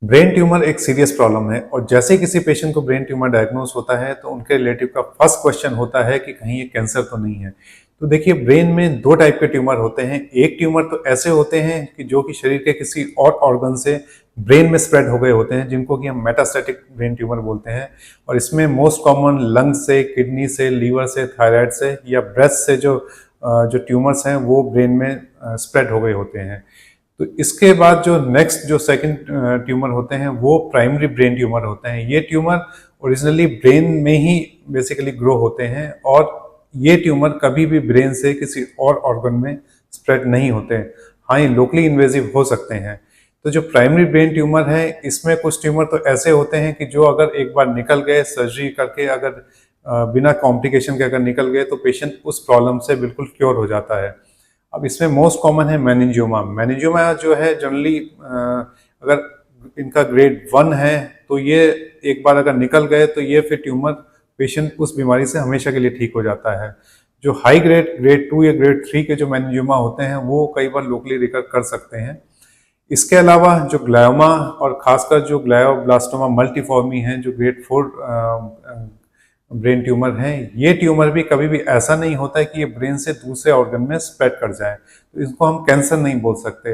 Brain tumour एक serious problem है और जैसे ही किसी पेशेंट को ब्रेन ट्यूमर डायग्नोस होता है तो उनके रिलेटिव का फर्स्ट क्वेश्चन होता है कि कहीं ये कैंसर तो नहीं है। तो देखिए, ब्रेन में दो टाइप के ट्यूमर होते हैं। एक ट्यूमर तो ऐसे होते हैं कि जो कि शरीर के किसी और ऑर्गन से ब्रेन में स्प्रेड हो गए होते हैं, जिनको कि हम मेटास्टैटिक ब्रेन ट्यूमर बोलते हैं। और इसमें मोस्ट कॉमन लंग्स से, किडनी से, लीवर से, थायराइड से या ब्रेस्ट से जो ट्यूमर्स हैं वो ब्रेन में स्प्रेड हो गए होते हैं। तो इसके बाद जो नेक्स्ट जो सेकंड ट्यूमर होते हैं वो प्राइमरी ब्रेन ट्यूमर होते हैं। ये ट्यूमर ओरिजिनली ब्रेन में ही बेसिकली ग्रो होते हैं और ये ट्यूमर कभी भी ब्रेन से किसी और ऑर्गन में स्प्रेड नहीं होते। हाँ, ये लोकली इन्वेजिव हो सकते हैं। तो जो प्राइमरी ब्रेन ट्यूमर है, इसमें कुछ ट्यूमर तो ऐसे होते हैं कि जो अगर एक बार निकल गए, सर्जरी करके अगर बिना कॉम्प्लिकेशन के अगर निकल गए तो पेशेंट उस प्रॉब्लम से बिल्कुल क्योर हो जाता है। अब इसमें मोस्ट कॉमन है मेनिंजियोमा। मेनिंजियोमा जो है जनरली अगर इनका ग्रेड 1 है तो ये एक बार अगर निकल गए तो ये फिर ट्यूमर पेशेंट उस बीमारी से हमेशा के लिए ठीक हो जाता है। जो हाई ग्रेड 2 या ग्रेड 3 के जो मेनिंजियोमा होते हैं वो कई बार लोकली रिकर कर सकते हैं। इसके अलावा जो ग्लायोमा और खासकर जो ग्लायोब्लास्टोमा मल्टीफॉर्मी है, जो ग्रेड 4 ब्रेन ट्यूमर हैं, ये ट्यूमर भी कभी भी ऐसा नहीं होता है कि ये ब्रेन से दूसरे ऑर्गन में स्प्रेड कर जाए, तो इसको हम कैंसर नहीं बोल सकते।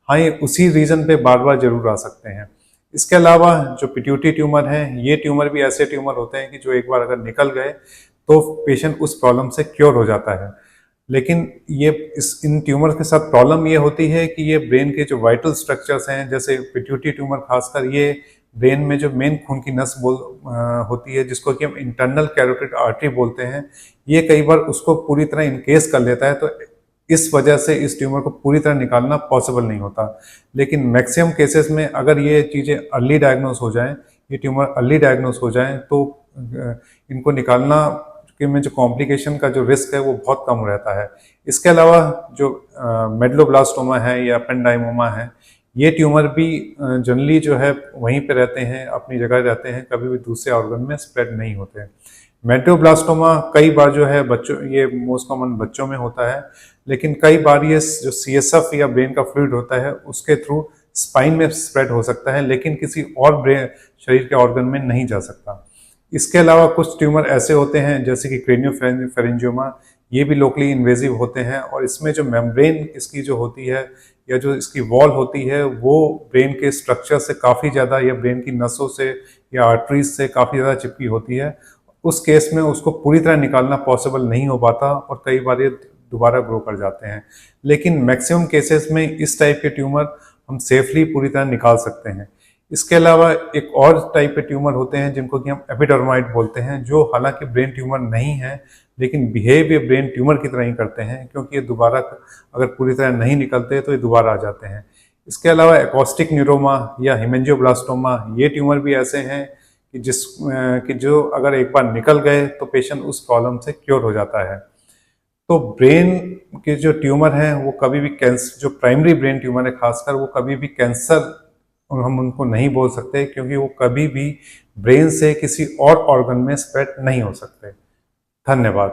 हाँ, ये उसी रीजन पे बार बार जरूर आ सकते हैं। इसके अलावा जो पिट्यूटरी ट्यूमर है, ये ट्यूमर भी ऐसे ट्यूमर होते हैं कि जो एक बार अगर निकल गए तो पेशेंट उस प्रॉब्लम से क्योर हो जाता है। लेकिन इन ट्यूमर के साथ प्रॉब्लम ये होती है कि ये ब्रेन के जो वाइटल स्ट्रक्चर्स हैं, जैसे पिट्यूटरी ट्यूमर खासकर, ये ब्रेन में जो मेन खून की नस होती है, जिसको कि हम इंटरनल कैरोटिड आर्टरी बोलते हैं, ये कई बार उसको पूरी तरह इनकेस कर लेता है। तो इस वजह से इस ट्यूमर को पूरी तरह निकालना पॉसिबल नहीं होता। लेकिन मैक्सिमम केसेस में अगर ये चीज़ें अर्ली डायग्नोस हो जाएं, ये ट्यूमर अर्ली डायग्नोस हो जाएं, तो इनको निकालना में जो कॉम्प्लिकेशन का जो रिस्क है वो बहुत कम रहता है। इसके अलावा जो मेडलोब्लास्टोमा है या एपेंडाइमोमा है, ये ट्यूमर भी जनरली जो है वहीं पे रहते हैं, अपनी जगह रहते हैं, कभी भी दूसरे ऑर्गन में स्प्रेड नहीं होते। मेडलोब्लास्टोमा कई बार जो है ये मोस्ट कॉमन बच्चों में होता है, लेकिन कई बार ये जो CSF या ब्रेन का फ्लूइड होता है उसके थ्रू स्पाइन में स्प्रेड हो सकता है, लेकिन किसी और शरीर के ऑर्गन में नहीं जा सकता। इसके अलावा कुछ ट्यूमर ऐसे होते हैं जैसे कि क्रेनियोफेरेंजियोमा, ये भी लोकली इन्वेजिव होते हैं और इसमें जो मेम्ब्रेन इसकी जो होती है या जो इसकी वॉल होती है वो ब्रेन के स्ट्रक्चर से काफ़ी ज़्यादा या ब्रेन की नसों से या आर्टरीज से काफ़ी ज़्यादा चिपकी होती है। उस केस में उसको पूरी तरह निकालना पॉसिबल नहीं हो पाता और कई बार ये दोबारा ग्रो कर जाते हैं। लेकिन मैक्सिमम केसेस में इस टाइप के ट्यूमर हम सेफली पूरी तरह निकाल सकते हैं। इसके अलावा एक और टाइप के ट्यूमर होते हैं जिनको कि हम एपिडर्माइड बोलते हैं, जो हालांकि ब्रेन ट्यूमर नहीं है लेकिन बिहेव ये ब्रेन ट्यूमर की तरह ही करते हैं, क्योंकि ये दोबारा अगर पूरी तरह नहीं निकलते तो ये दोबारा आ जाते हैं। इसके अलावा एकॉस्टिक न्यूरोमा या हिमेंजियोब्लास्टोमा, ये ट्यूमर भी ऐसे हैं कि जो अगर एक बार निकल गए तो पेशेंट उस प्रॉब्लम से क्योर हो जाता है। तो ब्रेन के जो ट्यूमर हैं वो कभी भी कैंसर, जो प्राइमरी ब्रेन ट्यूमर है खासकर, वो कभी भी कैंसर हम उनको नहीं बोल सकते, क्योंकि वो कभी भी ब्रेन से किसी और ऑर्गन में स्प्रेड नहीं हो सकते। धन्यवाद।